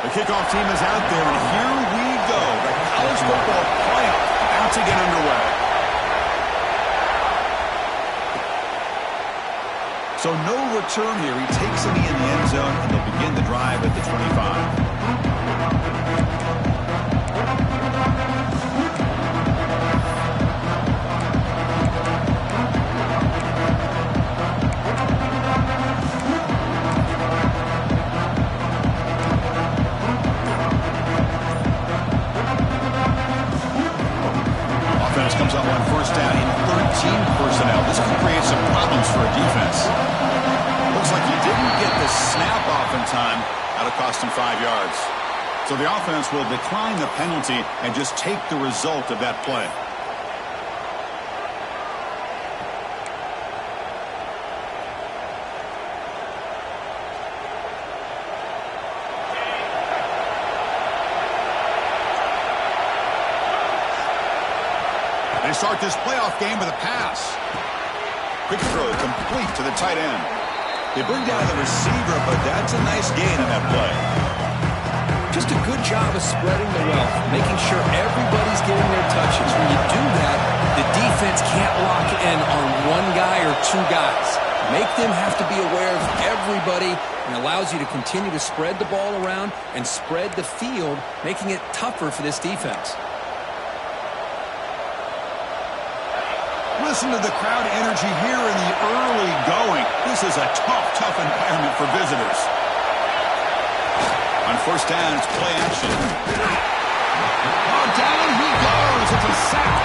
The kickoff team is out there, and here we go. The college football playoff about to get underway. So no return here. He takes it in the end zone, and they'll begin the drive at the 25. Comes up on first down in 13 personnel. This could create some problems for a defense. Looks like he didn't get the snap off in time. That'll cost him 5 yards. So the offense will decline the penalty and just take the result of that play. They start this playoff game with a pass. Quick throw, complete to the tight end. They bring down the receiver, but that's a nice gain on that play. Just a good job of spreading the wealth, making sure everybody's getting their touches. When you do that, the defense can't lock in on one guy or two guys. Make them have to be aware of everybody, and allows you to continue to spread the ball around and spread the field, making it tougher for this defense. Listen to the crowd energy here in the early going. This is a tough environment for visitors. On first down, it's play action. Oh, down he goes. It's a sack.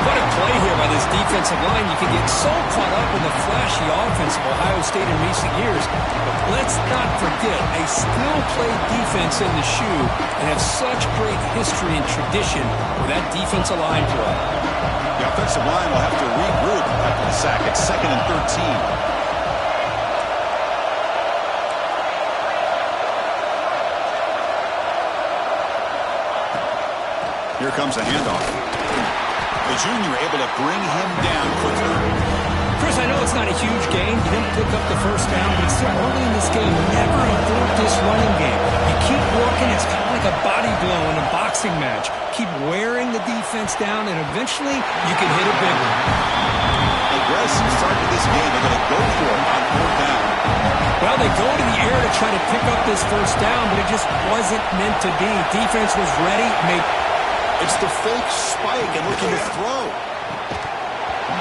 What a play here by this defensive line. You can get so caught up in the flashy offense of Ohio State in recent years. But let's not forget, a skill-played defense in the shoe and have such great history and tradition with that defensive line play. The offensive line will have to regroup after the sack. It's 2nd and 13. Here comes a handoff. The junior able to bring him down quickly. Chris, I know it's not a huge gain. You didn't pick up the first down, but it's still early in this game. Never abort this running game. You keep working. It's kind of like a body blow in a boxing match. Keep wearing the defense down, and eventually you can hit a big one. Aggressive start to this game. They're going to go for it on 4th down. Well, they go to the air to try to pick up this first down, but it just wasn't meant to be. Defense was ready. It's the fake spike and looking to throw.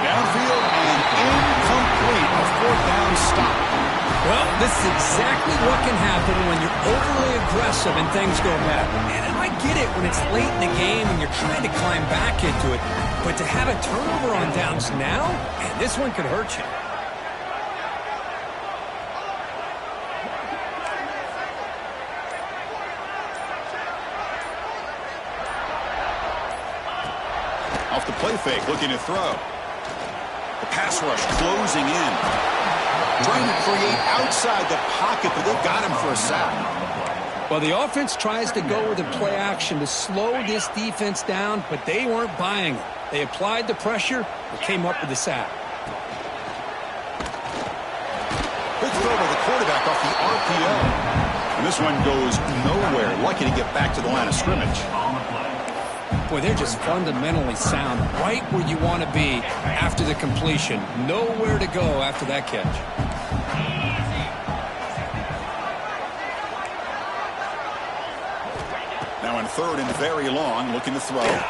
Downfield and incomplete. A 4th down stop. Well, this is exactly what can happen when you're overly aggressive and things go bad. And I get it when it's late in the game and you're trying to climb back into it. But to have a turnover on downs now, man, this one could hurt you. Off the play fake, looking to throw. The pass rush closing in. Trying to create outside the pocket, but they got him for a sack. Well, the offense tries to go with a play action to slow this defense down, but they weren't buying it. They applied the pressure and came up with the sack. Quick throw by the quarterback off the RPO. And this one goes nowhere. Lucky to get back to the line of scrimmage. Boy, they're just fundamentally sound, right where you want to be after the completion. Nowhere to go after that catch. Now in 3rd and very long, looking to throw. Can't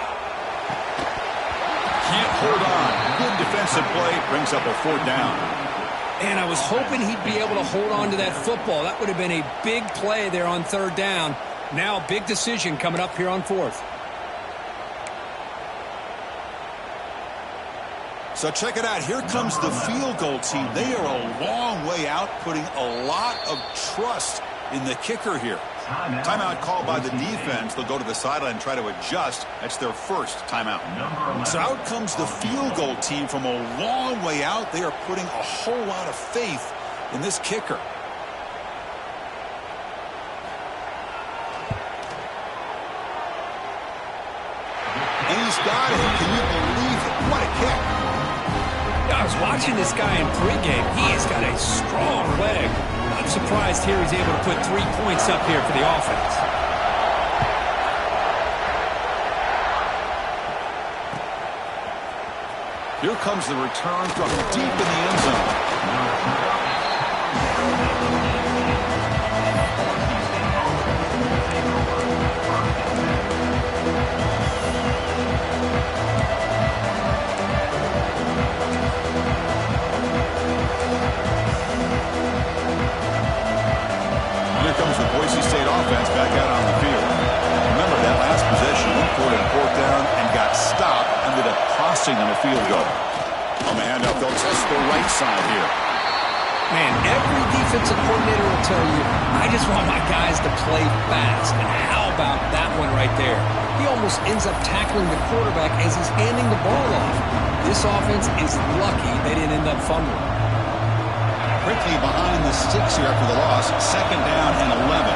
hold on. Good defensive play, brings up a 4th down. And I was hoping he'd be able to hold on to that football. That would have been a big play there on 3rd down. Now a big decision coming up here on 4th. So check it out. Here comes the field goal team. They are a long way out, putting a lot of trust in the kicker here. Timeout called by the defense. They'll go to the sideline and try to adjust. That's their first timeout. So out comes the field goal team from a long way out. They are putting a whole lot of faith in this kicker. And he's got it. Can you believe it? What a kick. I was watching this guy in pregame. He has got a strong leg. I'm surprised here he's able to put 3 points up here for the offense. Here comes the return from deep in the end zone. Here comes the Boise State offense back out on the field. Remember that last possession, went for it on fourth down and got stopped, ended up costing them a field goal. On the handoff, they'll test the right side here. Man, every defensive coordinator will tell you, I just want my guys to play fast. And how about that one right there? He almost ends up tackling the quarterback as he's handing the ball off. This offense is lucky they didn't end up fumbling. Quickly behind the sticks here after the loss. Second down and 11.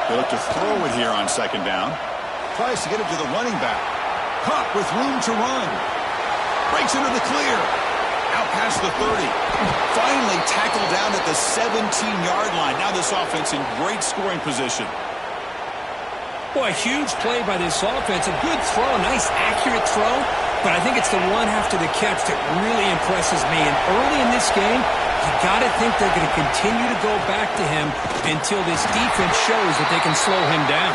They look to throw it here on second down. Tries to get it to the running back. Caught with room to run. Breaks into the clear. Out past the 30. Finally tackled down at the 17-yard line. Now this offense in great scoring position. Boy, a huge play by this offense. A good throw, nice accurate throw. But I think it's the one after the catch that really impresses me. And early in this game, you got to think they're going to continue to go back to him until this defense shows that they can slow him down.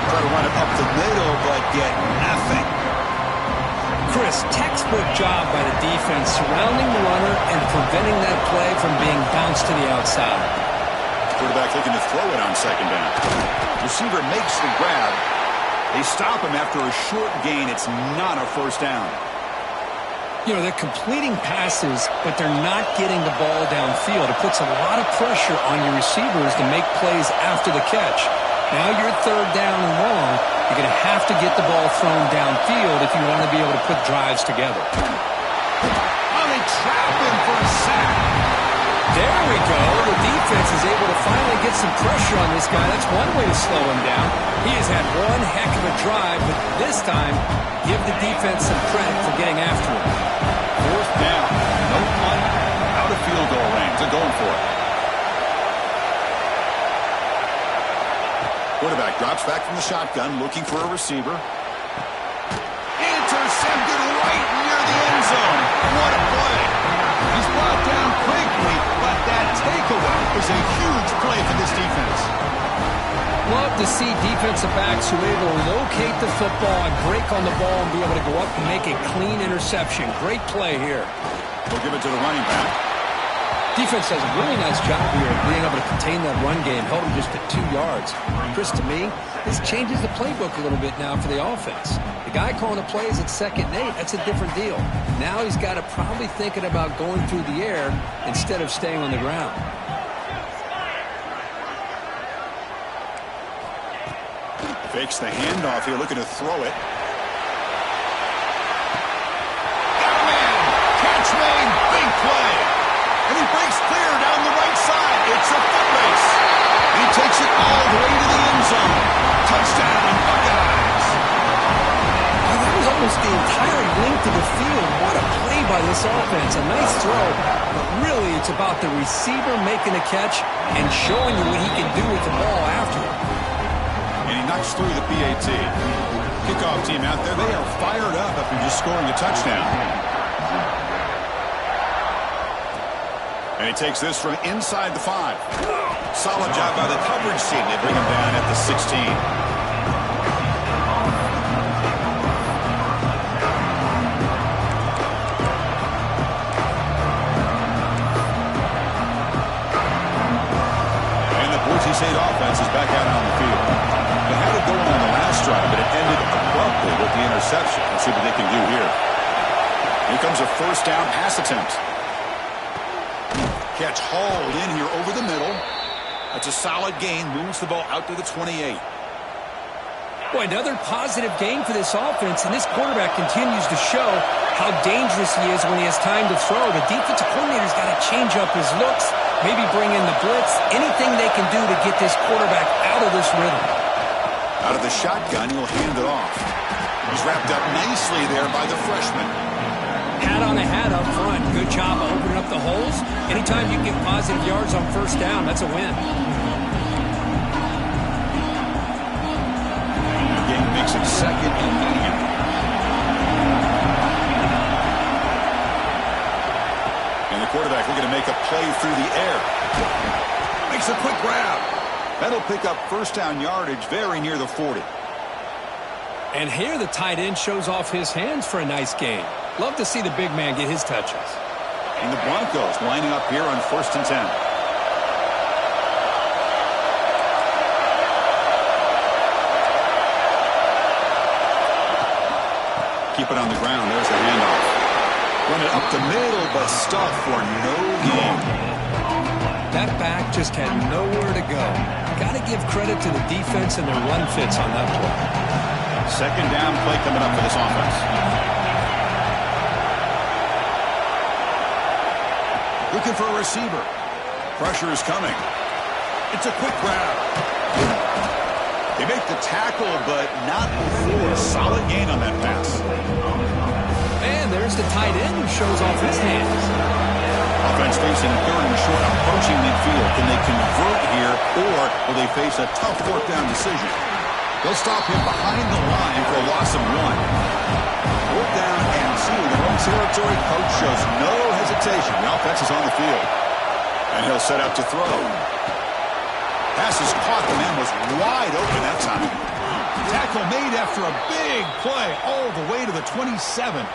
Try to run it up the middle, but get nothing. Chris, textbook job by the defense surrounding the runner and preventing that play from being bounced to the outside. Quarterback looking to throw it on second down. Receiver makes the grab. They stop him after a short gain. It's not a first down. You know, they're completing passes, but they're not getting the ball downfield. It puts a lot of pressure on your receivers to make plays after the catch. Now you're third down and long. You're going to have to get the ball thrown downfield if you want to be able to put drives together. Oh, they trap him for a sack. There we go. The defense is able to finally get some pressure on this guy. That's one way to slow him down. He has had one heck of a drive, but this time, give the defense some credit for getting after him. Fourth down. No punt. Out of field goal range. They're going for it. Quarterback drops back from the shotgun, looking for a receiver. Intercepted right near the end zone. What a play. He's brought down quickly, but that takeaway is a huge play for this defense. Love to see defensive backs who are able to locate the football and break on the ball and be able to go up and make a clean interception. Great play here. We'll give it to the running back. Defense does a really nice job here of being able to contain that run game, held him just at 2 yards. Chris, to me, this changes the playbook a little bit now for the offense. The guy calling the plays at 2nd and 8, that's a different deal. Now he's got to probably thinking about going through the air instead of staying on the ground. Fakes the handoff here, looking to throw it. Catch made, big play. And he breaks clear down the right side. It's a foot race. He takes it all the way to the end zone. Touchdown, Buckeyes. Oh, that was almost the entire length of the field. What a play by this offense. A nice throw, but really it's about the receiver making a catch and showing you what he can do with the ball after it. And he knocks through the PAT. Kickoff team out there, they are fired up after just scoring a touchdown. And he takes this from inside the 5. Solid job by the coverage team. They bring him down at the 16. And the Boise State offense is back out on the field. They had it going on the last drive, but it ended abruptly with the interception. Let's see what they can do here. Here comes a first down pass attempt. Catch hauled in here over the middle. That's a solid gain. Moves the ball out to the 28. Boy, another positive game for this offense, and this quarterback continues to show how dangerous he is when he has time to throw. The defensive coordinator's got to change up his looks, maybe bring in the blitz, anything they can do to get this quarterback out of this rhythm. Out of the shotgun, he'll hand it off. He's wrapped up nicely there by the freshman. Hat on a hat up front. Good job of opening up the holes. Anytime you can get positive yards on first down, that's a win. The game makes it 2nd and medium. And the quarterback looking to make a play through the air. Makes a quick grab. That'll pick up first down yardage very near the 40. And here the tight end shows off his hands for a nice gain. Love to see the big man get his touches. And the Broncos lining up here on 1st and 10. Keep it on the ground. There's the handoff. Run it up the middle, but stuff for no gain. That back just had nowhere to go. Got to give credit to the defense and their run fits on that play. 2nd down play coming up for this offense. Looking for a receiver. Pressure is coming. It's a quick grab. They make the tackle, but not before. Solid gain on that pass. And there's the tight end who shows off his hands. Offense facing 3rd and short, approaching midfield. Can they convert here, or will they face a tough 4th down decision? They'll stop him behind the line for a loss of 1. 4th down and 2 in their own territory. Coach shows no hesitation. The offense is on the field. And he'll set out to throw. Pass is caught. The man was wide open that time. Tackle made after a big play all the way to the 27.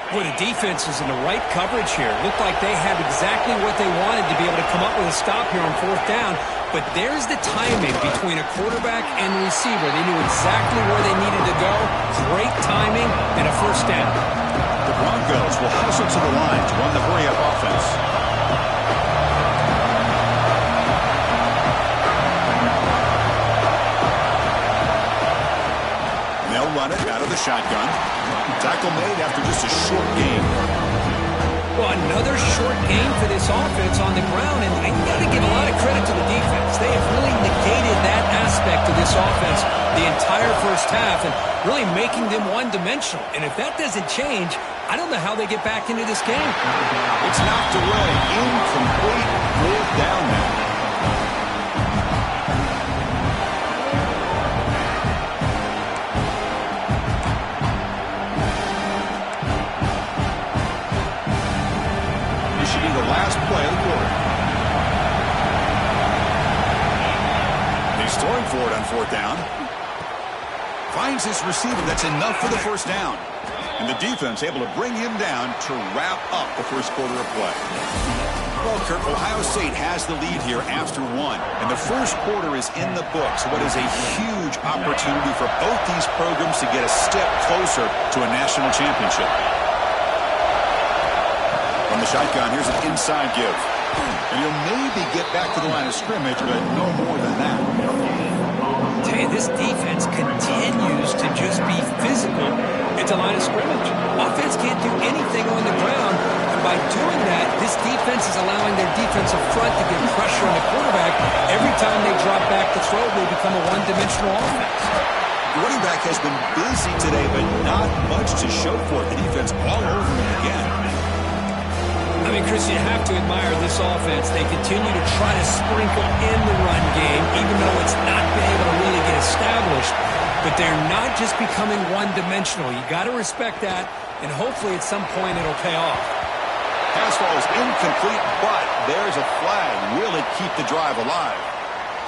Boy, the defense is in the right coverage here. Looked like they had exactly what they wanted to be able to come up with a stop here on 4th down. But there's the timing between a quarterback and receiver. They knew exactly where they needed to go. Great timing and a first down. The Broncos will hustle to the line to run the hurry-up offense. They'll run it out of the shotgun. Tackle made after just a short gain. Well, another short gain for this offense on the ground, and you got to give a lot of credit to the defense. They have really negated that aspect of this offense the entire first half and really making them one-dimensional. And if that doesn't change, I don't know how they get back into this game. It's knocked away. Incomplete. 4th down now. Last play of the quarter. He's throwing for it on 4th down. Finds his receiver. That's enough for the first down. And the defense able to bring him down to wrap up the first quarter of play. Well, Kirk, Ohio State has the lead here after 1. And the first quarter is in the books. What is a huge opportunity for both these programs to get a step closer to a national championship. From the shotgun, here's an inside give. And he'll maybe get back to the line of scrimmage, but no more than that. Tell you, this defense continues to just be physical at the line of scrimmage. Offense can't do anything on the ground. And by doing that, this defense is allowing their defensive front to get pressure on the quarterback. Every time they drop back to throw, they become a one-dimensional offense. The running back has been busy today, but not much to show for it. The defense all over him again. I mean, Chris, you have to admire this offense. They continue to try to sprinkle in the run game, even though it's not been able to really get established. But they're not just becoming one-dimensional. You got to respect that, and hopefully at some point it'll pay off. Pass ball is incomplete, but there's a flag. Will it keep the drive alive?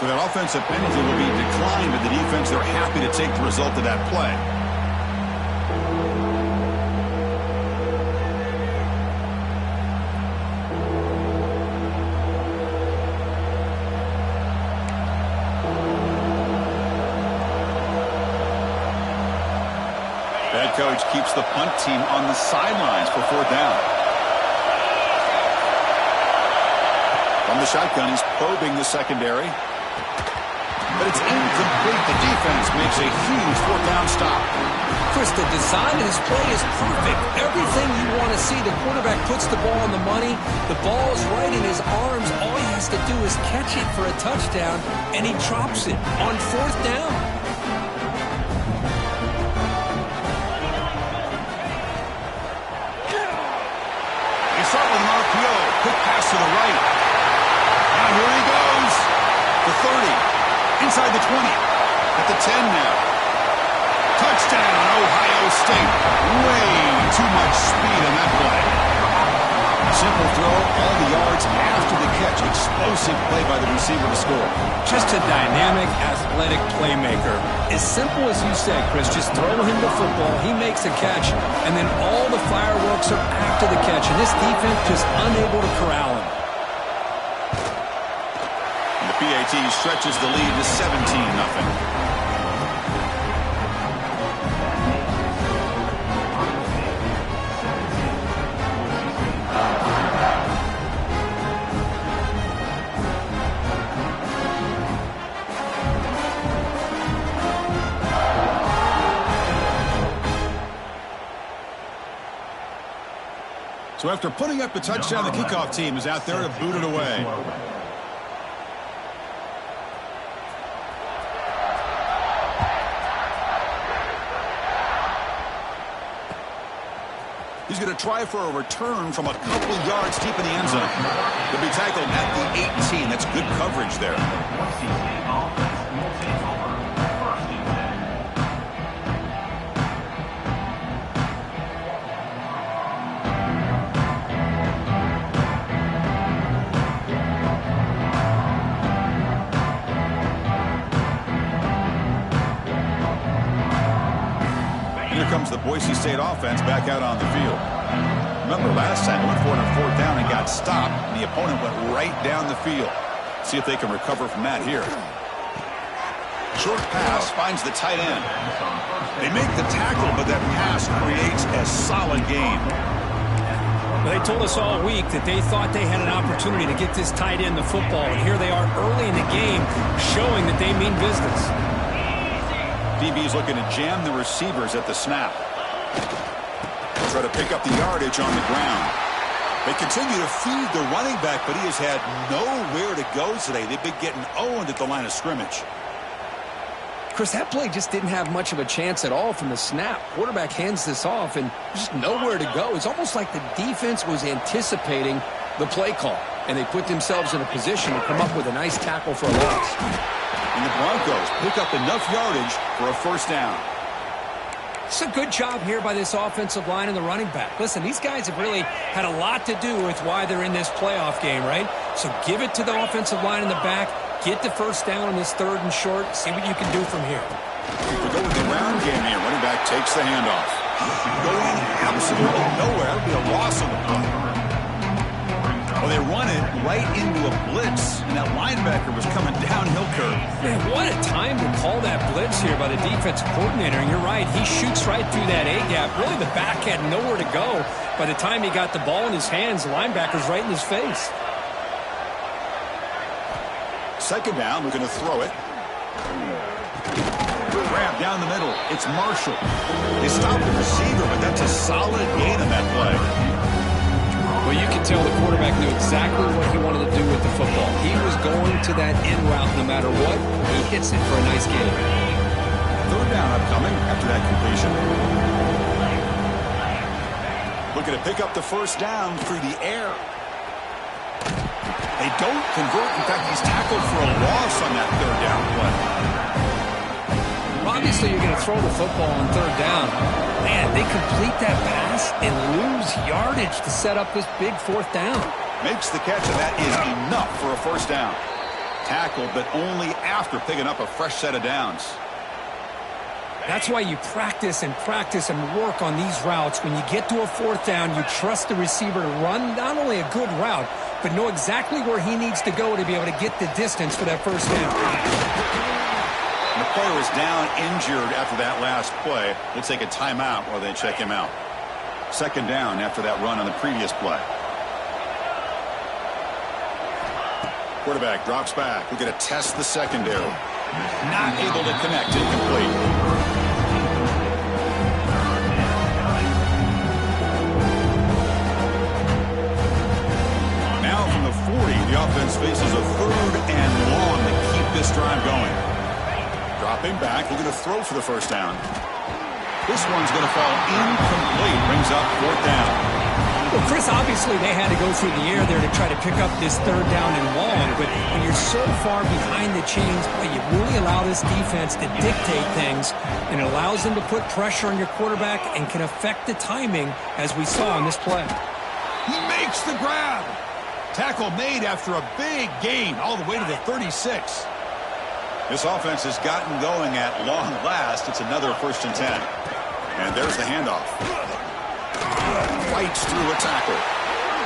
So that offensive penalty will be declined, but the defense, they're happy to take the result of that play. Head coach keeps the punt team on the sidelines for 4th down. From the shotgun, he's probing the secondary. But it's incomplete. The defense makes a huge fourth down stop. Chris, the design of this play is perfect. Everything you want to see. The quarterback puts the ball on the money. The ball is right in his arms. All he has to do is catch it for a touchdown, and he drops it on fourth down. He saw it with an RPO. Quick pass to the right. And here he goes. The 30. Inside the 20. At the 10 now. Touchdown, Ohio State. Way too much speed on that play. Simple throw, all the yards after the catch. Explosive play by the receiver to score. Just a dynamic, athletic playmaker. As simple as you said, Chris, just throw him the football, he makes a catch, and then all the fireworks are after the catch, and this defense just unable to corral him. And the PAT stretches the lead to 17-0. So after putting up the touchdown, the kickoff team is out there to boot it away. He's going to try for a return from a couple yards deep in the end zone. He'll be tackled at the 18. That's good coverage there. Comes the Boise State offense back out on the field. Remember last time they went for it on fourth down and got stopped, and the opponent went right down the field. See if they can recover from that here. Short pass finds the tight end. They make the tackle, but that pass creates a solid gain. Well, they told us all week that they thought they had an opportunity to get this tight end the football, and here they are early in the game showing that they mean business. DB's looking to jam the receivers at the snap. Try to pick up the yardage on the ground. They continue to feed the running back, but he has had nowhere to go today. They've been getting owned at the line of scrimmage. Chris, that play just didn't have much of a chance at all from the snap. Quarterback hands this off, and just nowhere to go. It's almost like the defense was anticipating the play call, and they put themselves in a position to come up with a nice tackle for a loss. And the Broncos pick up enough yardage for a first down. It's a good job here by this offensive line and the running back. Listen, these guys have really had a lot to do with why they're in this playoff game, right? So give it to the offensive line in the back. Get the first down on this third and short. See what you can do from here. We go with the ground game here. Running back takes the handoff. Going absolutely nowhere. That'll be a loss on the play. Well, they run it right into a blitz, and that linebacker was coming downhill curve. Man, what a time to call that blitz here by the defensive coordinator. And you're right, he shoots right through that A-gap. Really, the back had nowhere to go. By the time he got the ball in his hands, the linebacker's right in his face. Second down, we're going to throw it. Grab down the middle. It's Marshall. They stop the receiver, but that's a solid gain on that play. Well, you can tell the quarterback knew exactly what he wanted to do with the football. He was going to that end route no matter what. He hits it for a nice gain. Third down upcoming after that completion. Looking to pick up the first down through the air. They don't convert. In fact, he's tackled for a loss on that third down play. Obviously, you're going to throw the football on third down. Man, they complete that pass and lose yardage to set up this big fourth down. Makes the catch, and that is enough for a first down. Tackled, but only after picking up a fresh set of downs. That's why you practice and work on these routes. When you get to a fourth down, you trust the receiver to run not only a good route, but know exactly where he needs to go to be able to get the distance for that first down. The player is down injured after that last play. We'll take a timeout while they check him out. Second down after that run on the previous play. Quarterback drops back. We're going to test the secondary. Not able to connect. Incomplete. Now from the 40, the offense faces a 3rd and long to keep this drive going. Dropping back, looking to throw for the first down. This one's going to fall incomplete. Brings up 4th down. Well, Chris, obviously they had to go through the air there to try to pick up this 3rd down and long, but when you're so far behind the chains, you really allow this defense to dictate things, and it allows them to put pressure on your quarterback and can affect the timing, as we saw in this play. He makes the grab. Tackle made after a big gain all the way to the 36. This offense has gotten going at long last. It's another 1st and 10. And there's the handoff. Fights through a tackle.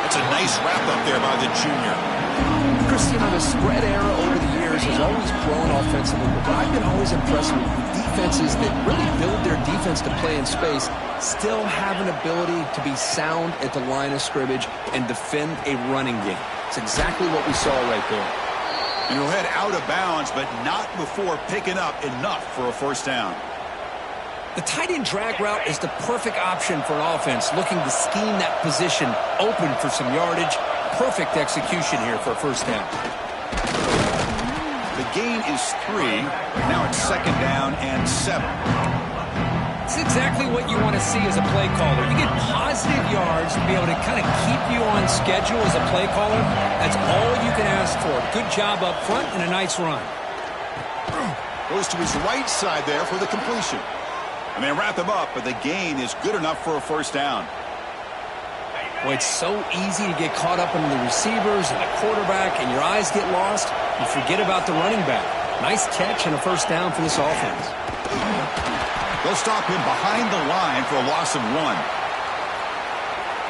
That's a nice wrap-up there by the junior. Chris, you know, the spread era over the years has always grown offensively, but I've been always impressed with defenses that really build their defense to play in space, still have an ability to be sound at the line of scrimmage and defend a running game. It's exactly what we saw right there. And he'll head out of bounds, but not before picking up enough for a 1st down. The tight end drag route is the perfect option for an offense looking to scheme that position open for some yardage. Perfect execution here for a 1st down. The gain is 3. Now it's 2nd down and 7. It's exactly what you want to see as a play caller. You get positive yards to be able to kind of keep you on schedule as a play caller. That's all you can ask for. Good job up front and a nice run. Goes to his right side there for the completion. And they wrap him up, but the gain is good enough for a 1st down. Well, it's so easy to get caught up in the receivers and the quarterback, and your eyes get lost. You forget about the running back. Nice catch and a 1st down for this offense. They'll stop him behind the line for a loss of 1.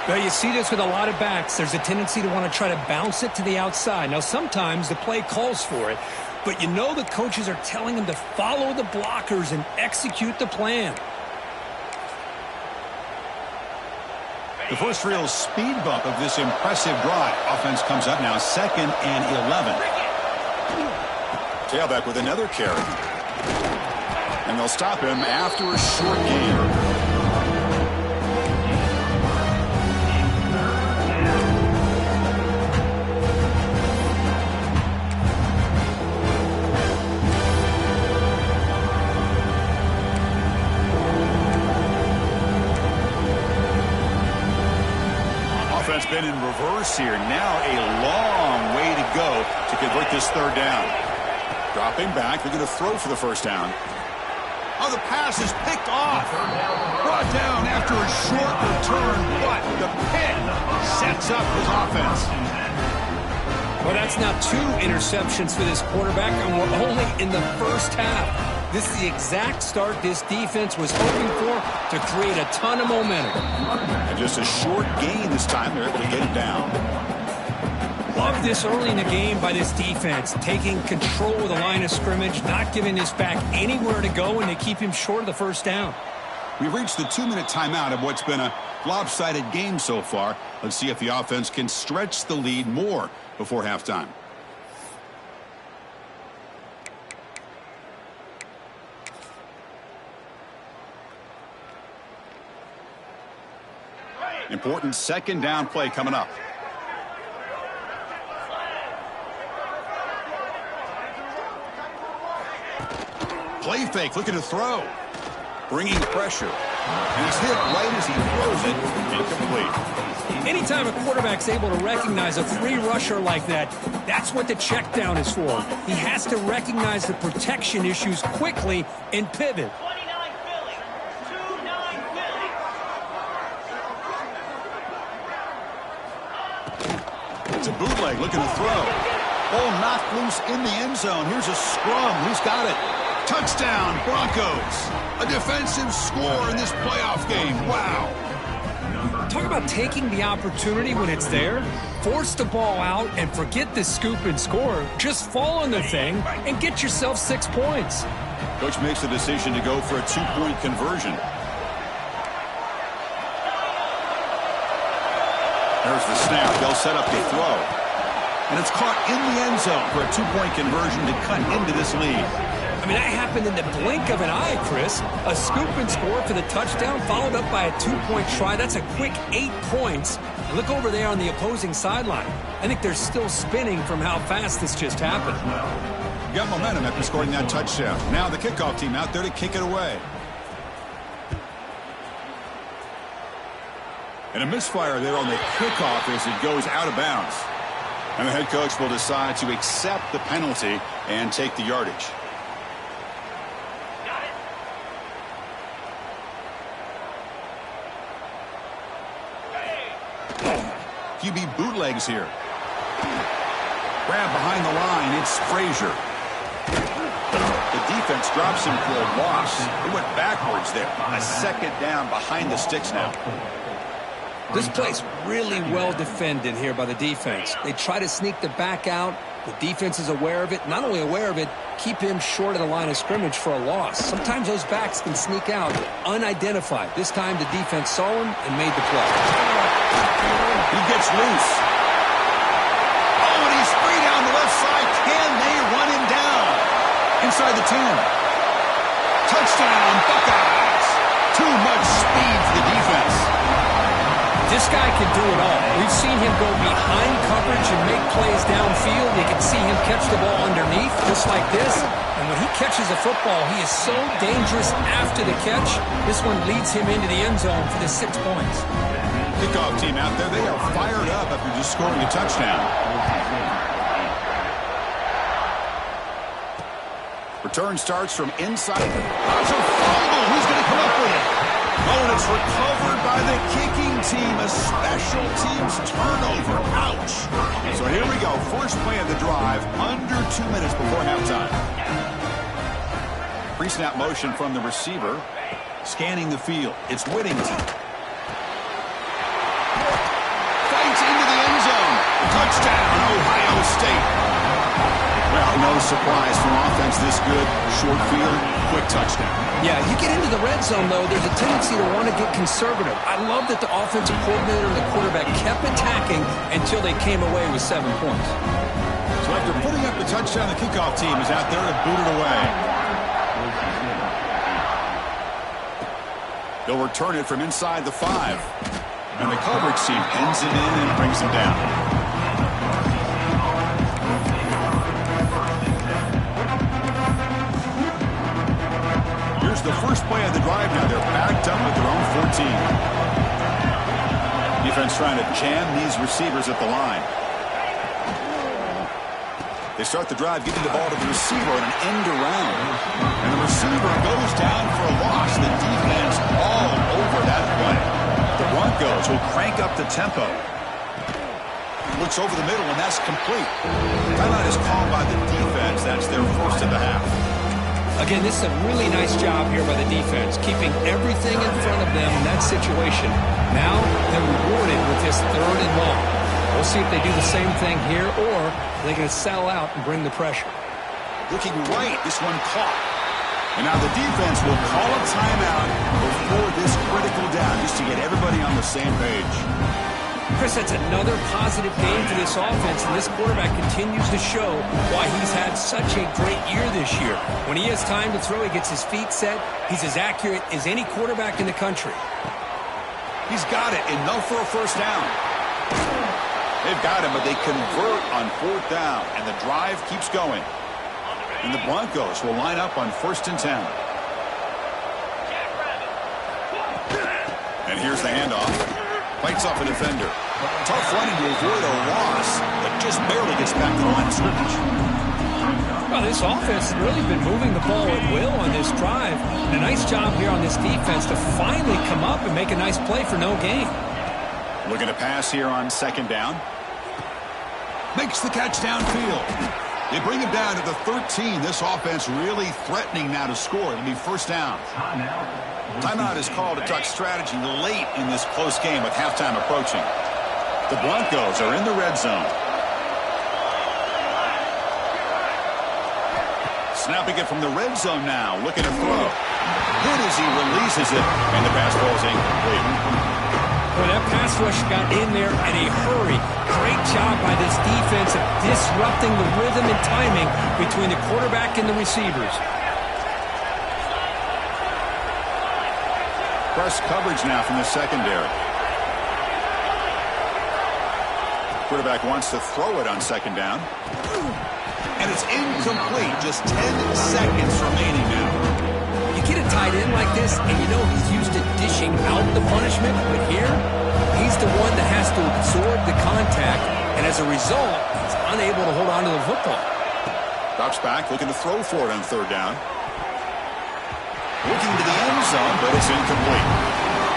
Well, you see this with a lot of backs. There's a tendency to want to try to bounce it to the outside. Now, sometimes the play calls for it, but you know the coaches are telling them to follow the blockers and execute the plan. The first real speed bump of this impressive drive. Offense comes up now 2nd and 11. Tailback with another carry. And they'll stop him after a short gain. Been in reverse here. Now a long way to go to convert this 3rd down. Dropping back. They're going to throw for the 1st down. Oh, the pass is picked off. Brought down after a short return, but the pick sets up his offense. Well, that's now 2 interceptions for this quarterback, and we're only in the 1st half. This is the exact start this defense was hoping for to create a ton of momentum. And just a short gain this time. They're able to get it down. Love this early in the game by this defense, taking control of the line of scrimmage, not giving this back anywhere to go, and they keep him short of the 1st down. We've reached the 2-minute timeout of what's been a lopsided game so far. Let's see if the offense can stretch the lead more before halftime. Important 2nd down play coming up. Play fake, looking to throw. Bringing pressure. And he's hit right as he throws it. Incomplete. Anytime a quarterback's able to recognize a free rusher like that, that's what the check down is for. He has to recognize the protection issues quickly and pivot. It's a bootleg looking to throw. Ball knocked loose in the end zone. Here's a scrum. Who's got it? Touchdown, Broncos. A defensive score in this playoff game. Wow. Talk about taking the opportunity when it's there. Force the ball out and forget the scoop and score. Just fall on the thing and get yourself 6 points. Coach makes the decision to go for a 2-point conversion. There's the snap. They'll set up the throw. And it's caught in the end zone for a 2-point conversion to cut into this lead. I mean, that happened in the blink of an eye, Chris. A scoop and score for the touchdown, followed up by a 2-point try. That's a quick 8 points. And look over there on the opposing sideline. I think they're still spinning from how fast this just happened. Got momentum after scoring that touchdown. Now the kickoff team out there to kick it away. And a misfire there on the kickoff as it goes out of bounds. And the head coach will decide to accept the penalty and take the yardage. QB bootlegs here. Grab behind the line. It's Frazier. The defense drops him for a loss. It went backwards there. A second down behind the sticks now. This play's really well defended here by the defense. They try to sneak the back out. The defense is aware of it. Not only aware of it, keep him short of the line of scrimmage for a loss. Sometimes those backs can sneak out unidentified. This time the defense saw him and made the play. He gets loose. Oh, and he's free down the left side. Can they run him down? Inside the 10. Touchdown, Buckeyes. Too much speed for the defense. This guy can do it all. We've seen him go behind coverage and make plays downfield. You can see him catch the ball underneath, just like this. And when he catches a football, he is so dangerous after the catch. This one leads him into the end zone for the 6 points. Kickoff team out there, they are fired up after just scoring a touchdown. Return starts from inside. That's a fumble. Who's going to come up with it? Oh, and it's recovered by the kicking team. A special teams turnover. Ouch. So here we go. First play of the drive. Under 2 minutes before halftime. Pre-snap motion from the receiver. Scanning the field. It's Whittington. Fights into the end zone. Touchdown, Ohio State. Well, no surprise from offense this good. Short field, quick touchdown. Yeah, you get into the red zone, though, there's a tendency to want to get conservative. I love that the offensive coordinator and the quarterback kept attacking until they came away with 7 points. So after putting up the touchdown, the kickoff team is out there to boot it away. They'll return it from inside the 5. And the coverage team pins it in and brings it down. Here's the first play of the drive now. They're backed up at their own 14. Defense trying to jam these receivers at the line. They start the drive, giving the ball to the receiver on an end around. And the receiver goes down for a loss. The defense all over that play. The Broncos will crank up the tempo. Looks over the middle, and that's complete. Timeout is called by the defense. That's their first of the half. Again, this is a really nice job here by the defense, keeping everything in front of them in that situation. Now they're rewarded with this 3rd and long. We'll see if they do the same thing here, or they're going to sell out and bring the pressure. Looking right, this one caught. And now the defense will call a timeout before this critical down, just to get everybody on the same page. Chris, that's another positive game for this offense, and this quarterback continues to show why he's had such a great year this year. When he has time to throw, he gets his feet set. He's as accurate as any quarterback in the country. He's got it, enough for a first down. They've got him, but they convert on 4th down, and the drive keeps going. And the Broncos will line up on 1st and 10. And here's the handoff. Fights off a defender. Tough running to avoid a loss, but just barely gets back to the line of scrimmage. Well, this offense has really been moving the ball at will on this drive. And a nice job here on this defense to finally come up and make a nice play for no gain. Looking to pass here on 2nd down. Makes the catch downfield. They bring him down to the 13. This offense really threatening now to score. It'll be 1st down. Timeout is called to talk strategy late in this close game with halftime approaching. The Broncos are in the red zone. Snapping it from the red zone now. Looking to throw. Hit as he releases it. And the pass ball is incomplete. Well, that pass rush got in there in a hurry. Great job by this defense of disrupting the rhythm and timing between the quarterback and the receivers. Press coverage now from the secondary. Quarterback wants to throw it on second down. And it's incomplete. Just 10 seconds remaining now. You get a tight end like this, and you know he's used to dishing out the punishment, but here, he's the one that has to absorb the contact, and as a result, he's unable to hold on to the football. Drops back, looking to throw for it on third down. Looking to the end zone, but it's incomplete.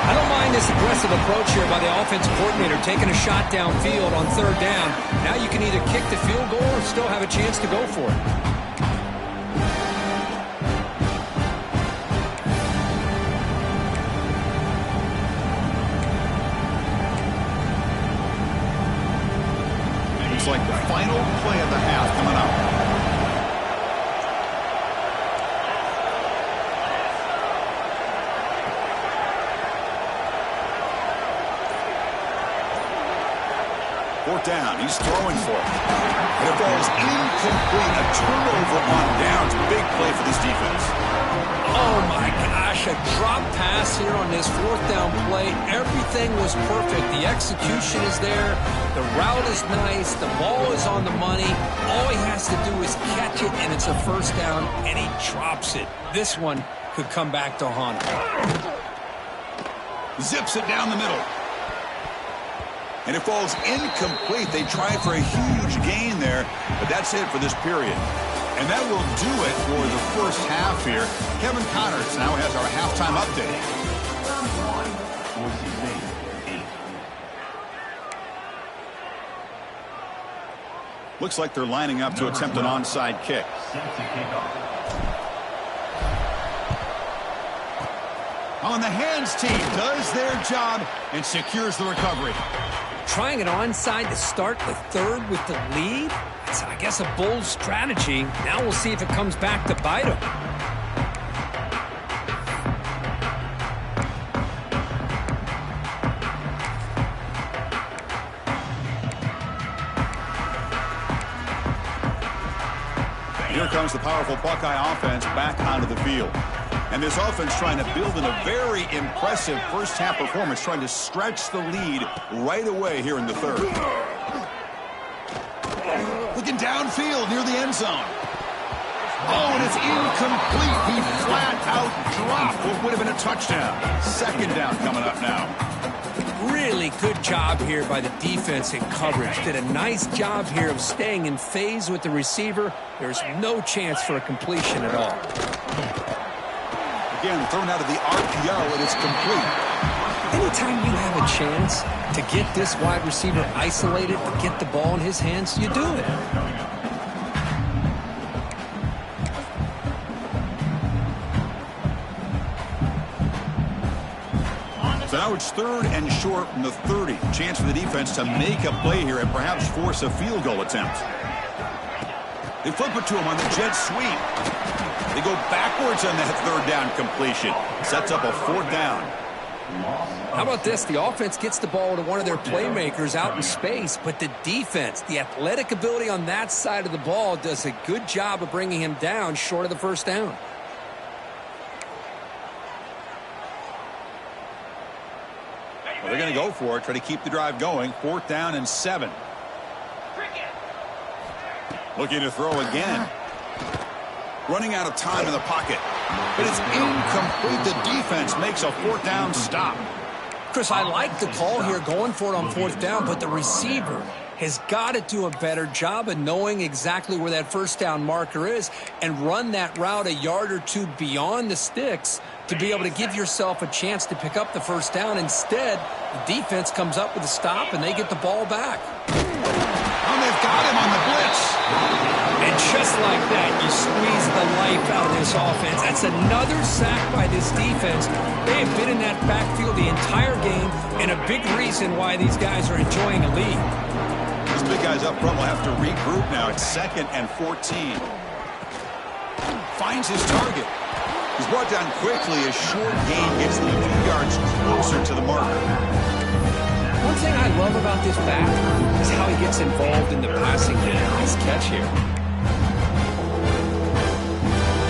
I don't mind this aggressive approach here by the offensive coordinator, taking a shot downfield on third down. Now you can either kick the field goal or still have a chance to go for it. It's like the final play of the half coming up. Fourth down, he's throwing for it. And it falls incomplete. A turnover on downs. Big play for this defense. Oh my gosh, a drop pass here on this fourth down play. Everything was perfect. The execution is there. The route is nice. The ball is on the money. All he has to do is catch it, and it's a first down, and he drops it. This one could come back to haunt him. Zips it down the middle. And it falls incomplete. They tried for a huge gain there, but that's it for this period. And that will do it for the first half here. Kevin Connors now has our halftime update. Looks like they're lining up to attempt an onside kick. On the hands team does their job and secures the recovery. Trying an onside to start the third with the lead? It's, I guess, a bold strategy. Now we'll see if it comes back to bite him. Here comes the powerful Buckeye offense back onto the field. And this offense trying to build in a very impressive first-half performance, trying to stretch the lead right away here in the third. Looking downfield near the end zone. Oh, and it's incomplete. He flat out dropped what would have been a touchdown. Second down coming up now. Really good job here by the defense in coverage. Did a nice job here of staying in phase with the receiver. There's no chance for a completion at all. Again, thrown out of the RPO, and it's complete. Anytime you have a chance to get this wide receiver isolated, to get the ball in his hands, you do it. So now it's third and short from the 30. Chance for the defense to make a play here and perhaps force a field goal attempt. They flip it to him on the jet sweep. They go backwards on that third down completion. Sets up a fourth down. How about this? The offense gets the ball to one of their playmakers out in space, but the defense, the athletic ability on that side of the ball does a good job of bringing him down short of the first down. Well, they're going to go for it, try to keep the drive going. Fourth down and 7. Looking to throw again. Running out of time in the pocket. But it's incomplete. The defense makes a fourth down stop. Chris, I like the call here going for it on fourth down, but the receiver has got to do a better job of knowing exactly where that first down marker is and run that route a yard or two beyond the sticks to be able to give yourself a chance to pick up the first down. Instead, the defense comes up with a stop and they get the ball back. And they've got him on the blitz. And just like that, you squeeze the life out of this offense. That's another sack by this defense. They have been in that backfield the entire game, and a big reason why these guys are enjoying a lead. These big guys up front will have to regroup now. It's 2nd and 14. Finds his target. He's brought down quickly. A short gain gets them a few yards closer to the marker. One thing I love about this back is how he gets involved in the passing game. Nice catch here.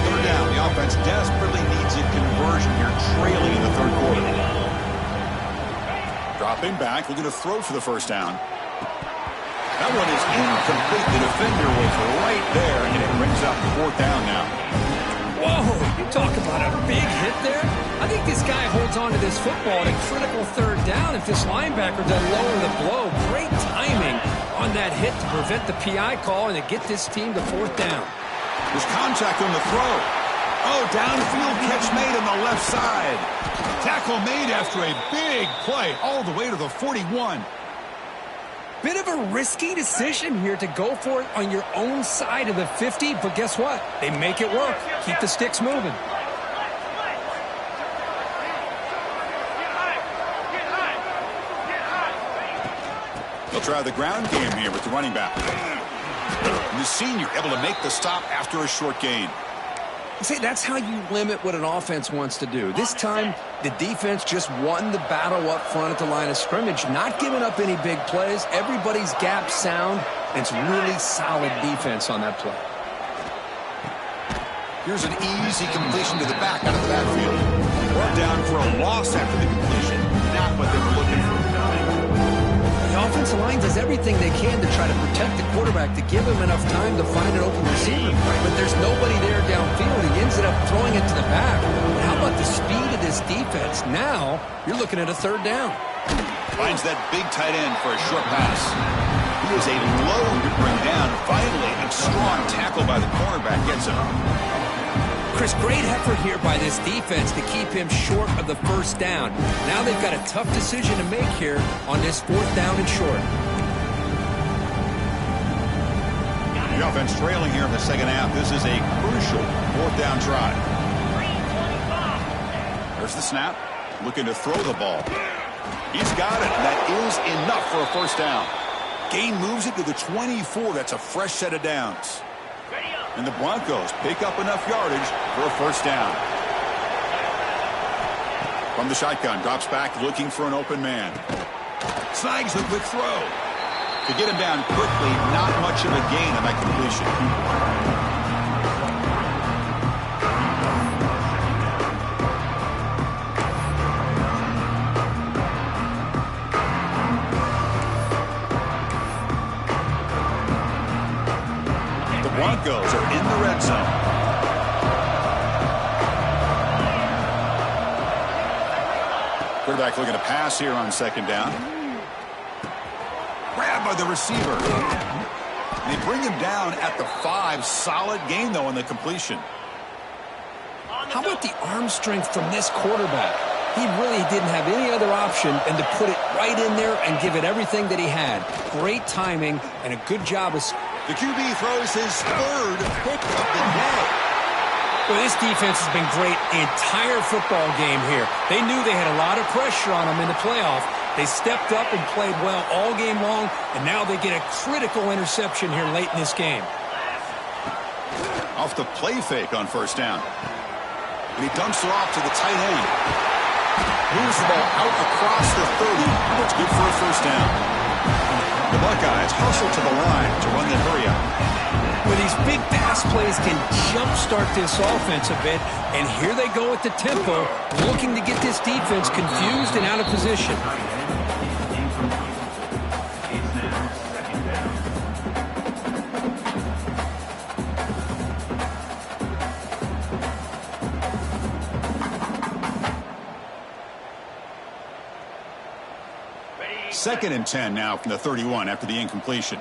Third down. The offense desperately needs a conversion here, trailing in the third quarter. Dropping back, looking to throw for the first down. That one is incomplete. The defender was right there, and it brings up fourth down now. Whoa, you talk about a big hit there. I think this guy holds on to this football at a critical third down if this linebacker doesn't lower the blow. Great timing on that hit to prevent the PI call and to get this team to fourth down. There's contact on the throw. Oh, downfield catch made on the left side. Tackle made after a big play all the way to the 41. Bit of a risky decision here to go for it on your own side of the 50, but guess what? They make it work. Keep the sticks moving. They'll try the ground game here with the running back. And the senior able to make the stop after a short gain. See, that's how you limit what an offense wants to do. This time, the defense just won the battle up front at the line of scrimmage, not giving up any big plays. Everybody's gap sound. And it's really solid defense on that play. Here's an easy completion to the back out of the backfield. Brought down for a loss after the completion. Not what they were looking for. The offensive line does everything they can to try to protect the quarterback, to give him enough time to find an open receiver. But there's nobody there downfield. He ends up throwing it to the back. But how about the speed of this defense? Now you're looking at a third down. Finds that big tight end for a short pass. He is a load to bring down. Finally, a strong tackle by the cornerback gets him. Chris, great effort here by this defense to keep him short of the first down. Now they've got a tough decision to make here on this fourth down and short. The offense trailing here in the second half. This is a crucial fourth down try. There's the snap. Looking to throw the ball. He's got it. That is enough for a first down. Gain moves it to the 24. That's a fresh set of downs. And the Broncos pick up enough yardage for a first down. From the shotgun, drops back looking for an open man. Snags the quick throw. To get him down quickly, not much of a gain on that completion. Broncos are in the red zone. Quarterback looking to pass here on second down. Grabbed by the receiver. And they bring him down at the 5. Solid gain, though, on the completion. How about the arm strength from this quarterback? He really didn't have any other option than to put it right in there and give it everything that he had. Great timing and a good job of... The QB throws his third pick of the day. Well, this defense has been great the entire football game here. They knew they had a lot of pressure on them in the playoff. They stepped up and played well all game long, and now they get a critical interception here late in this game. Off the play fake on first down. And he dumps it off to the tight end. Moves the ball out across the 30. That's good for a first down. The Buckeyes hustle to the line to run the hurry up. Well, these big pass plays can jumpstart this offense a bit, and here they go at the tempo, looking to get this defense confused and out of position. Second and 10 now from the 31 after the incompletion.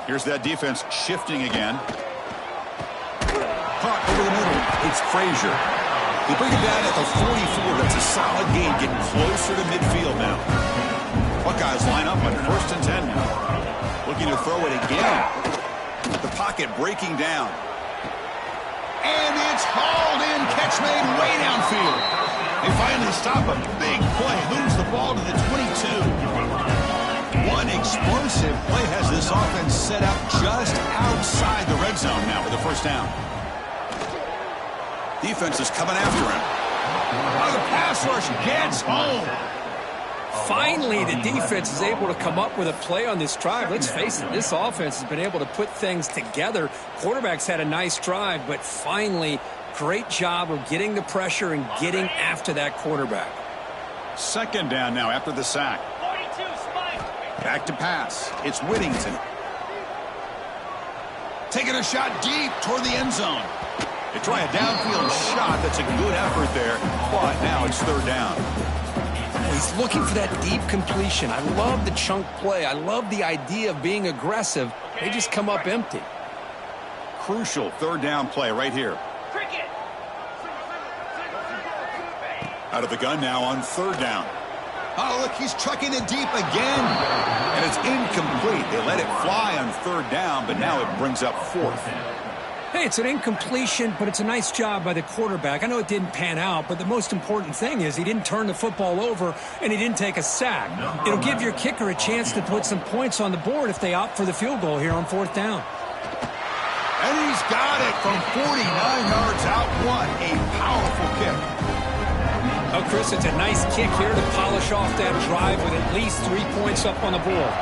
Here's that defense shifting again. Caught over the middle. It's Frazier. They bring it down at the 44. That's a solid gain. Getting closer to midfield now. Buckeyes line up on first and 10 now. Looking to throw it again. The pocket breaking down. And it's hauled in. Catch made way downfield. They finally stop a big play. Lose the ball to the 22. One explosive play has this offense set up just outside the red zone now with the first down. Defense is coming after him. Oh, the pass rush gets home. Finally, the defense is able to come up with a play on this drive. Let's face it, this offense has been able to put things together. Quarterback's had a nice drive, but finally, great job of getting the pressure and getting after that quarterback. Second down now after the sack. Back to pass. It's Whittington. Taking a shot deep toward the end zone. They try a downfield shot. That's a good effort there. But now it's third down. He's looking for that deep completion. I love the chunk play. I love the idea of being aggressive. They just come up empty. Crucial third down play right here. Out of the gun now on third down. Oh, look, he's chucking it deep again. And it's incomplete. They let it fly on third down, but now it brings up fourth. Hey, it's an incompletion, but it's a nice job by the quarterback. I know it didn't pan out, but the most important thing is he didn't turn the football over and he didn't take a sack. It'll give your kicker a chance to put some points on the board if they opt for the field goal here on fourth down. And he's got it from 49 yards out. What a powerful kick. Oh, Chris, it's a nice kick here to polish off that drive with at least 3 points up on the board.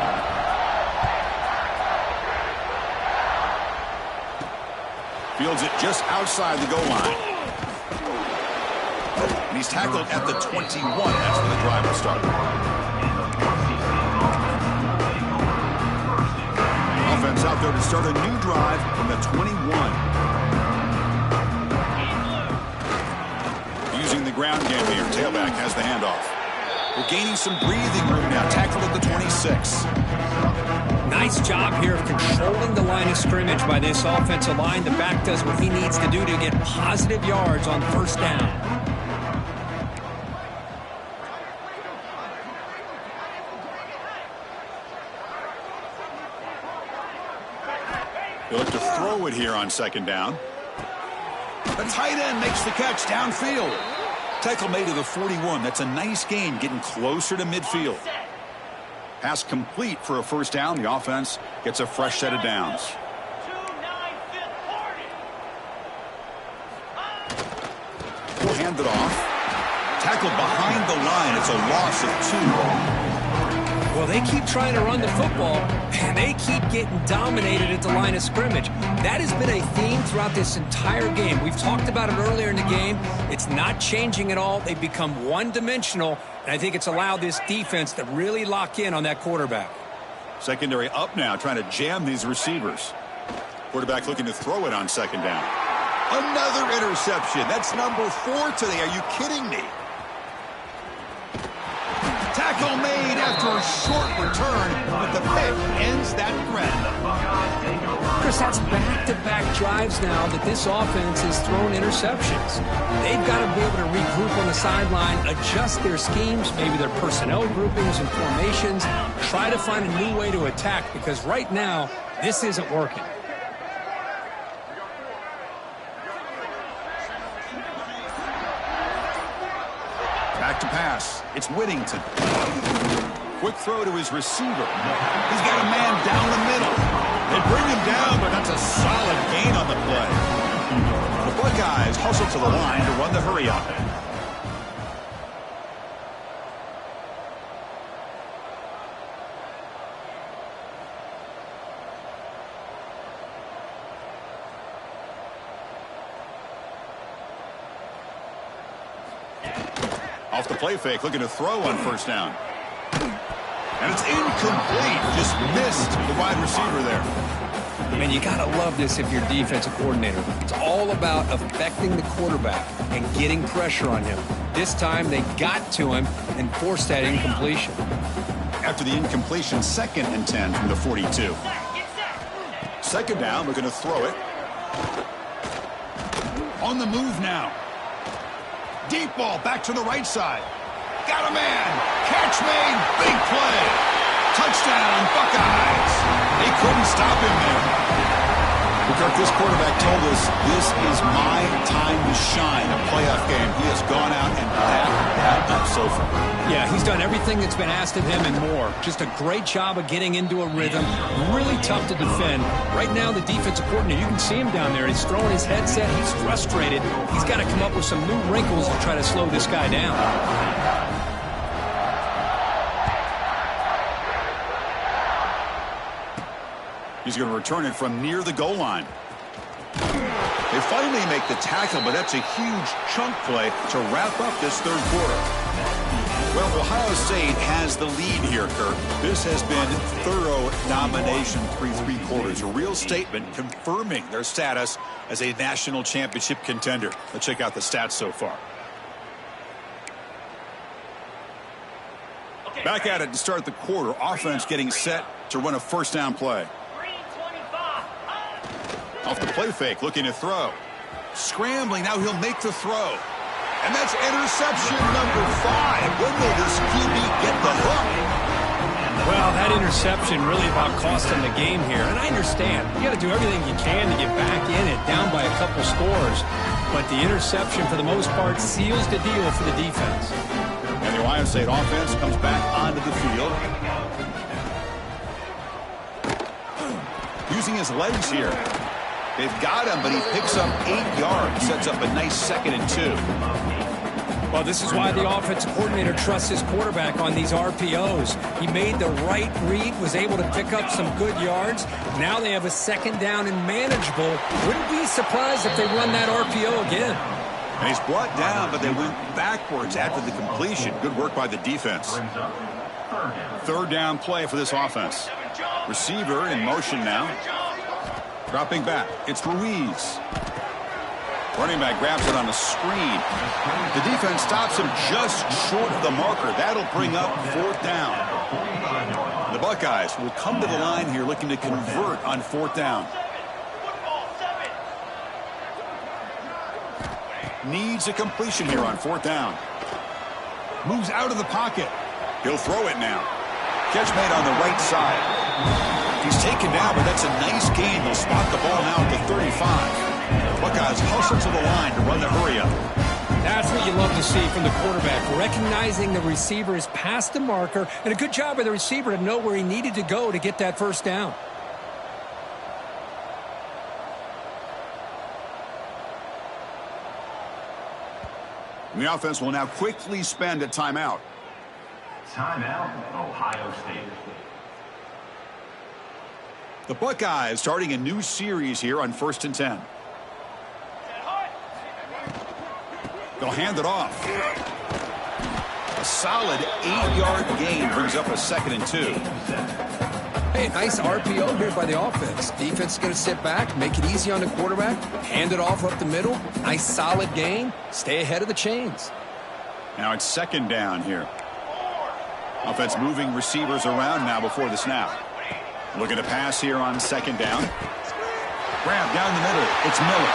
Fields it just outside the goal line. And he's tackled at the 21. That's where the drive will start. Offense out there to start a new drive from the 21. Using the ground game here. Tailback has the handoff. We're gaining some breathing room now. Tackled at the 26. Nice job here of controlling the line of scrimmage by this offensive line. The back does what he needs to do to get positive yards on first down. They look to throw it here on second down. The tight end makes the catch downfield. Tackle made to the 41. That's a nice gain, getting closer to midfield. Pass complete for a first down. The offense gets a fresh set of downs. We'll hand it off. Tackled behind the line. It's a loss of 2. Well, they keep trying to run the football, and they keep getting dominated at the line of scrimmage. That has been a theme throughout this entire game. We've talked about it earlier in the game. It's not changing at all. They've become one-dimensional, and I think it's allowed this defense to really lock in on that quarterback. Secondary up now, trying to jam these receivers. Quarterback looking to throw it on second down. Another interception. That's number 4 today. Are you kidding me? Tackle made after a short return, but the pick ends that trend. Chris, that's back-to-back drives now that this offense has thrown interceptions. They've got to be able to regroup on the sideline, adjust their schemes, maybe their personnel groupings and formations, try to find a new way to attack, because right now, this isn't working. Back to pass. It's Whittington. Quick throw to his receiver. He's got a man down the middle. They bring him down, but that's a solid gain on the play. The Buckeyes hustle to the line to run the hurry up. Off the play fake, looking to throw on first down. And it's incomplete. Just missed the wide receiver there. I mean, you got to love this if you're defensive coordinator. It's all about affecting the quarterback and getting pressure on him. This time, they got to him and forced that incompletion. After the incompletion, 2nd and 10 from the 42. Second down, looking to throw it. On the move now. Deep ball back to the right side. Got a man. Catch made. Big play. Touchdown, Buckeyes. They couldn't stop him there. Kirk, this quarterback told us this is my time to shine. A playoff game. He has gone out and backed that up so far. Yeah, he's done everything that's been asked of him and more. Just a great job of getting into a rhythm. Really tough to defend. Right now, the defensive coordinator, you can see him down there. He's throwing his headset. He's frustrated. He's got to come up with some new wrinkles to try to slow this guy down. He's going to return it from near the goal line. They finally make the tackle, but that's a huge chunk play to wrap up this third quarter. Well, Ohio State has the lead here, Kirk. This has been thorough domination through 3 quarters. A real statement confirming their status as a national championship contender. Let's check out the stats so far. Back at it to start the quarter. Offense getting set to run a first down play. Off the play fake, looking to throw. Scrambling, now he'll make the throw. And that's interception number 5. When will this QB get the hook? Well, that interception really about cost him the game here. And I understand. You got to do everything you can to get back in it, down by a couple scores. But the interception, for the most part, seals the deal for the defense. And the Ohio State offense comes back onto the field. Using his legs here. They've got him, but he picks up 8 yards. Sets up a nice 2nd and 2. Well, this is why the offensive coordinator trusts his quarterback on these RPOs. He made the right read, was able to pick up some good yards. Now they have a 2nd down and manageable. Wouldn't be surprised if they run that RPO again. And he's brought down, but they went backwards after the completion. Good work by the defense. 3rd down play for this offense. Receiver in motion now. Dropping back. It's Ruiz. Running back grabs it on the screen. The defense stops him just short of the marker. That'll bring up 4th down. The Buckeyes will come to the line here looking to convert on 4th down. Needs a completion here on 4th down. Moves out of the pocket. He'll throw it now. Catch made on the right side. He's taken down, but that's a nice gain. They'll spot the ball now at the 35. Buckeyes hustle to the line to run the hurry up. That's what you love to see from the quarterback, recognizing the receiver is past the marker, and a good job by the receiver to know where he needed to go to get that first down. And the offense will now quickly spend a timeout. Timeout, Ohio State. The Buckeyes starting a new series here on 1st and 10. They'll hand it off. A solid 8-yard gain brings up a 2nd and 2. Hey, nice RPO here by the offense. Defense is going to sit back, make it easy on the quarterback, hand it off up the middle. Nice solid gain. Stay ahead of the chains. Now it's 2nd down here. Offense moving receivers around now before the snap. Looking to pass here on 2nd down. Grab down the middle. It's Miller.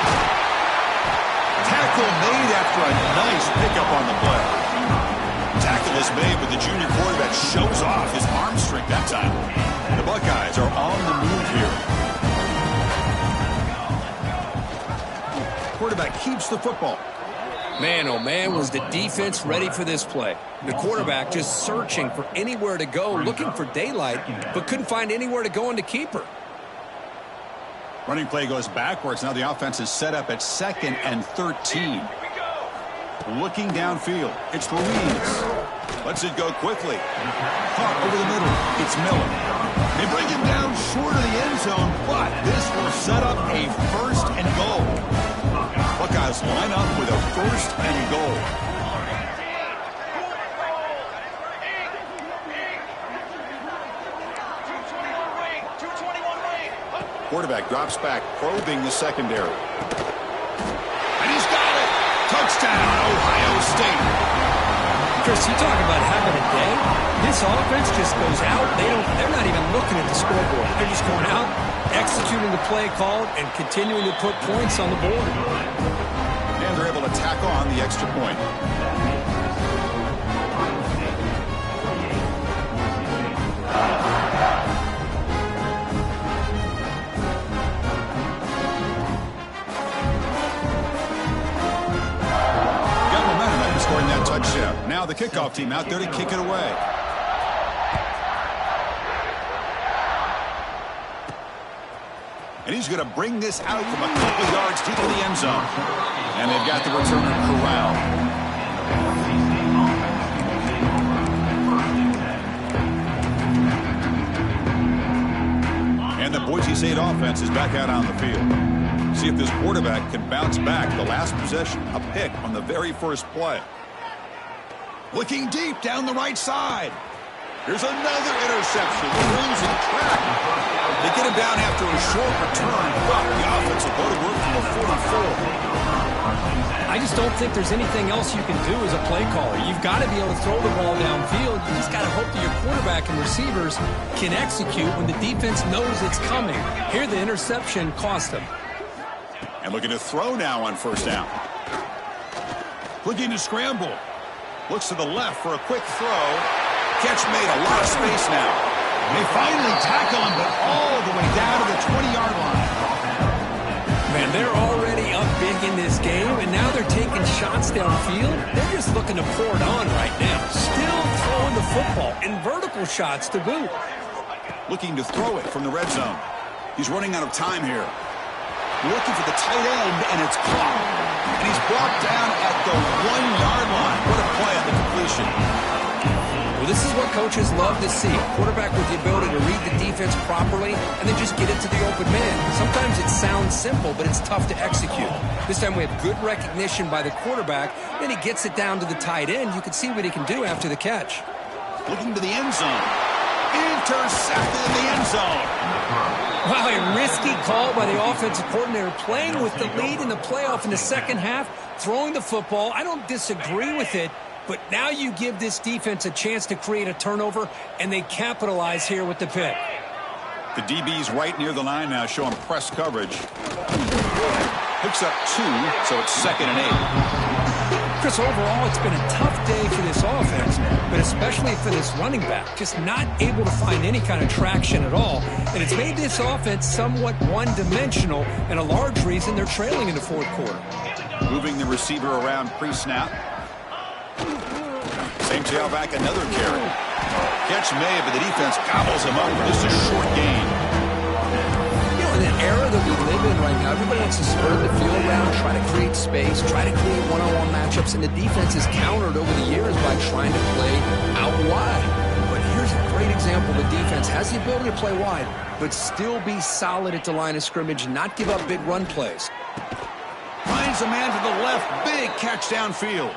Tackle made after a nice pickup on the play. Tackle is made, but the junior quarterback shows off his arm strength that time. The Buckeyes are on the move here. Quarterback keeps the football. Man, oh man, was the defense ready for this play. The quarterback just searching for anywhere to go, looking for daylight, but couldn't find anywhere to go in the keeper. Running play goes backwards. Now the offense is set up at 2nd and 13. Looking downfield. It's Ruiz. Lets it go quickly. Caught over the middle. It's Miller. They bring him down short of the end zone, but this will set up a 1st and goal. Buckeyes line up with a 1st and goal. Quarterback drops back, probing the secondary. And he's got it! Touchdown, Ohio State! Chris, you talk about having a day. This offense just goes out. They're not even looking at the scoreboard. They're just going out, executing the play called, and continuing to put points on the board. And they're able to tack on the extra point. Got momentum after scoring that touchdown. Now the kickoff team out there to kick it away. And he's going to bring this out from a couple yards deep in the end zone. And they've got the returner corralled. And the Boise State offense is back out on the field. See if this quarterback can bounce back. The last possession, a pick on the very first play. Looking deep down the right side. Here's another interception. Losing track. They get him down after a short return, but the offense will go to work from the 44. I just don't think there's anything else you can do as a play caller. You've got to be able to throw the ball downfield. You just got to hope that your quarterback and receivers can execute when the defense knows it's coming. Here, the interception cost them. And looking to throw now on first down. Looking to scramble. Looks to the left for a quick throw. Catch made, a lot of space now. They finally tackle him, but all the way down to the 20-yard line. Man, they're already up big in this game, and now they're taking shots downfield. They're just looking to pour it on right now. Still throwing the football, and vertical shots to boot. Looking to throw it from the red zone. He's running out of time here. Looking for the tight end, and it's caught. And he's brought down at the 1-yard line. What a play on the completion. Well, this is what coaches love to see. A quarterback with the ability to read the defense properly and then just get it to the open man. Sometimes it sounds simple, but it's tough to execute. This time we have good recognition by the quarterback. Then he gets it down to the tight end. You can see what he can do after the catch. Looking to the end zone. Intercepted in the end zone. Wow, a risky call by the offensive coordinator, playing with the lead in the playoff in the second half, throwing the football. I don't disagree with it, but now you give this defense a chance to create a turnover, and they capitalize here with the pick. The DB's right near the line now, showing press coverage. Picks up 2, so it's 2nd and 8. Chris, overall, it's been a tough day for this offense, but especially for this running back. Just not able to find any kind of traction at all. And it's made this offense somewhat one-dimensional, and a large reason they're trailing in the fourth quarter. Moving the receiver around pre-snap. Same tailback, another carry. Catch made, but the defense gobbles him up for just a short gain. You know, in an era that we live in right now, everybody wants to spread the field around, try to create space, try to create one-on-one matchups, and the defense is countered over the years by trying to play out wide. But here's a great example. The defense has the ability to play wide, but still be solid at the line of scrimmage, not give up big run plays. Finds a man to the left, big catch downfield.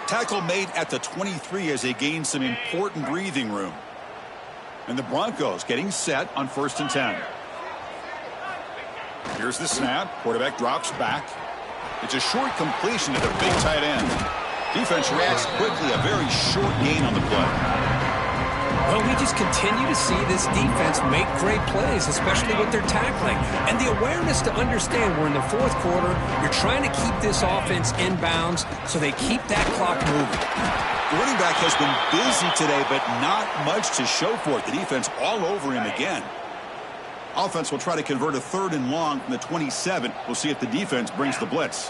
Tackle made at the 23 as they gain some important breathing room. And the Broncos getting set on 1st and 10. Here's the snap. Quarterback drops back. It's a short completion to the big tight end. Defense reacts quickly. A very short gain on the play. Well, we just continue to see this defense make great plays, especially with their tackling. And the awareness to understand we're in the fourth quarter, you're trying to keep this offense in bounds so they keep that clock moving. The running back has been busy today, but not much to show for it. The defense all over him again. Offense will try to convert a 3rd and long from the 27. We'll see if the defense brings the blitz.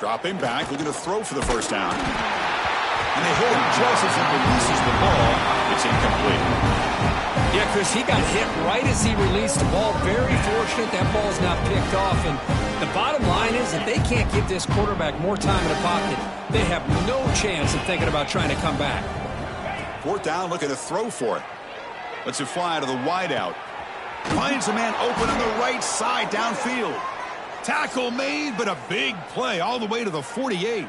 Dropping back, looking to throw for the first down. And they hit him just as he releases the ball. It's incomplete. Yeah, Chris, he got hit right as he released the ball. Very fortunate that ball's not picked off. And the bottom line is that they can't give this quarterback more time in the pocket. They have no chance of thinking about trying to come back. 4th down, looking to throw for it. Lets it fly to the wideout. Finds a man open on the right side downfield. Tackle made, but a big play all the way to the 48.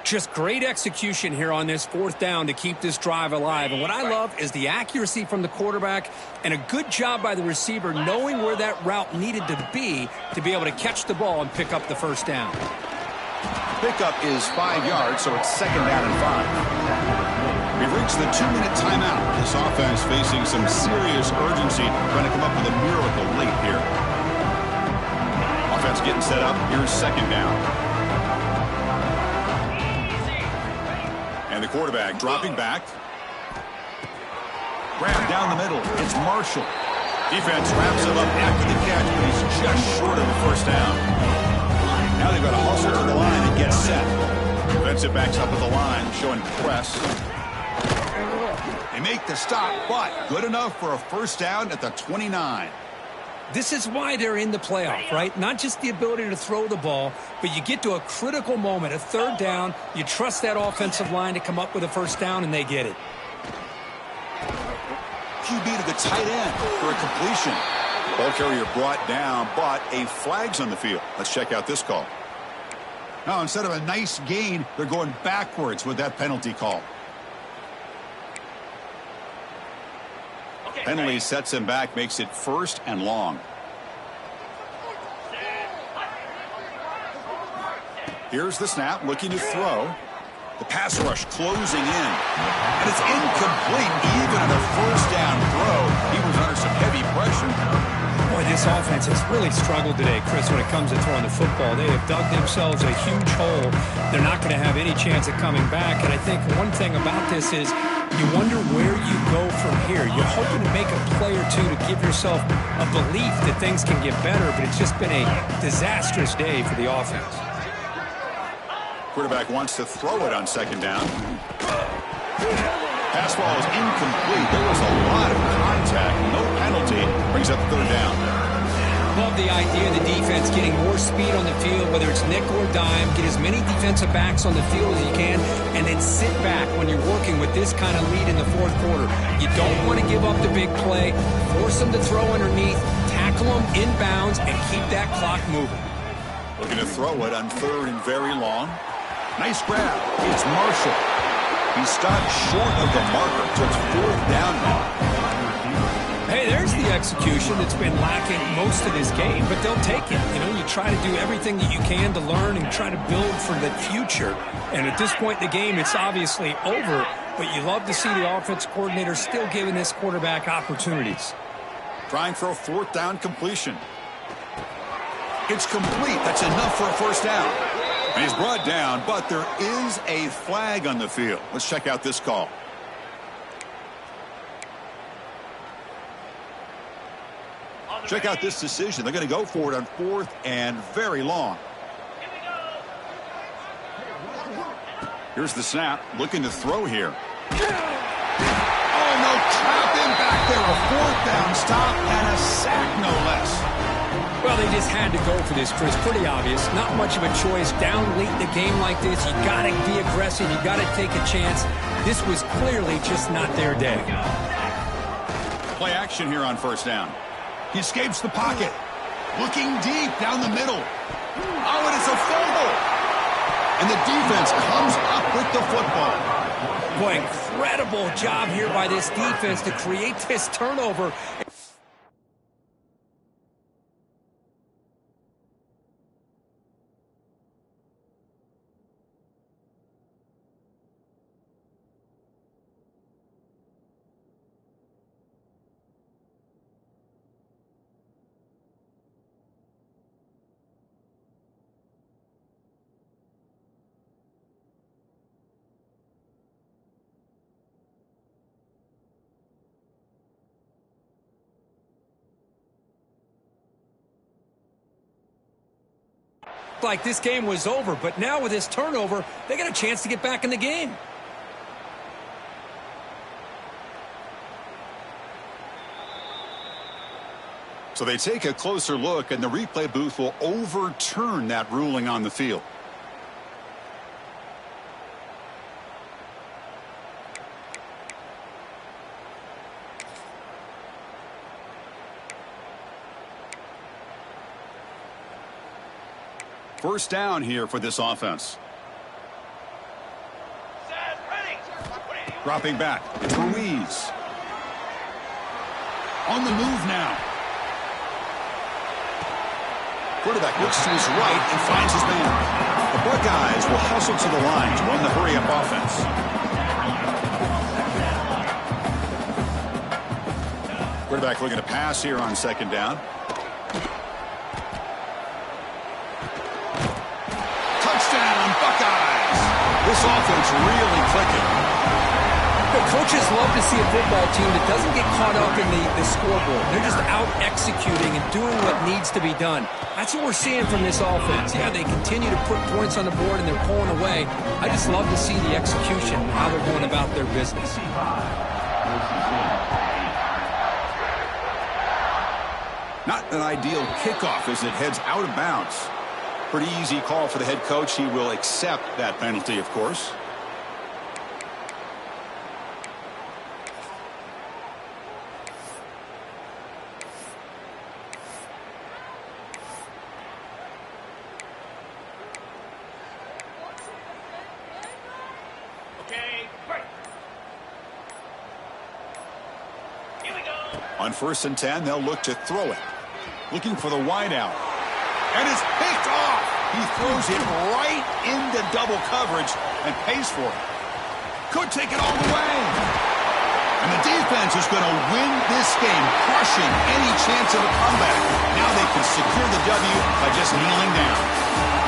Just great execution here on this 4th down to keep this drive alive. And what I love is the accuracy from the quarterback and a good job by the receiver knowing where that route needed to be able to catch the ball and pick up the first down. Pickup is 5 yards, so it's 2nd down and 5. We've reached the 2-minute timeout. This offense facing some serious urgency, trying to come up with a miracle late here. Offense getting set up. Here's 2nd down. And the quarterback dropping back. Grab down the middle. It's Marshall. Defense wraps him up after the catch, but he's just short of a first down. Now they've got to hustle to the line and get set. Defensive backs up at the line, showing press. They make the stop, but good enough for a first down at the 29. This is why they're in the playoff, right? Not just the ability to throw the ball, but you get to a critical moment, a 3rd down, you trust that offensive line to come up with a first down, and they get it. QB to the tight end for a completion. Ball carrier brought down, but a flag's on the field. Let's check out this call. Now, instead of a nice gain, they're going backwards with that penalty call. Penalty sets him back, makes it 1st and long. Here's the snap, looking to throw. The pass rush closing in. And it's incomplete, even on a 1st down throw. He was under some heavy pressure. Boy, this offense has really struggled today, Chris, when it comes to throwing the football. They have dug themselves a huge hole. They're not going to have any chance of coming back. And I think one thing about this is you wonder where you go from here. You're hoping to make a play or two to give yourself a belief that things can get better, but it's just been a disastrous day for the offense. Quarterback wants to throw it on 2nd down. Pass ball is incomplete. There was a lot of contact. No penalty. Brings up 3rd down. Love the idea of the defense getting more speed on the field, whether it's nickel or dime. Get as many defensive backs on the field as you can, and then sit back when you're working with this kind of lead in the 4th quarter. You don't want to give up the big play. Force them to throw underneath, tackle them inbounds, and keep that clock moving. Looking to throw it on 3rd and very long. Nice grab. It's Marshall. He stopped short of the marker, so it's 4th down now. Hey, there's the execution that's been lacking most of this game, but they'll take it. You know, you try to do everything that you can to learn and try to build for the future. And at this point in the game, it's obviously over, but you love to see the offense coordinator still giving this quarterback opportunities. Trying for a 4th down completion. It's complete. That's enough for a 1st down. And he's brought down, but there is a flag on the field. Let's check out this call. Check out this decision. They're going to go for it on 4th and very long. Here's the snap. Looking to throw here. Oh, no. Trap him back there. A 4th down stop and a sack, no less. Well, they just had to go for this, Chris. Pretty obvious. Not much of a choice. Down late in the game like this, you got to be aggressive. You got to take a chance. This was clearly just not their day. Play action here on 1st down. He escapes the pocket. Looking deep down the middle. Oh, and it's a fumble. And the defense comes up with the football. Boy, incredible job here by this defense to create this turnover. Like this game was over, but now with this turnover, they got a chance to get back in the game. So they take a closer look, and the replay booth will overturn that ruling on the field. First down here for this offense. Dropping back. It's Ruiz. On the move now. Quarterback looks to his right and finds his man. The Buckeyes will hustle to the line to run the hurry-up offense. Quarterback looking to pass here on 2nd down. This offense really clicking. The coaches love to see a football team that doesn't get caught up in the scoreboard. They're just out executing and doing what needs to be done. That's what we're seeing from this offense. Yeah, they continue to put points on the board and they're pulling away. I just love to see the execution, how they're going about their business. Not an ideal kickoff as it heads out of bounds. Pretty easy call for the head coach. He will accept that penalty, of course. On 1st and 10, they'll look to throw it. Looking for the wide out. And it's picked off. He throws it right into double coverage and pays for it. Could take it all the way. And the defense is going to win this game, crushing any chance of a comeback. Now they can secure the W by just kneeling down.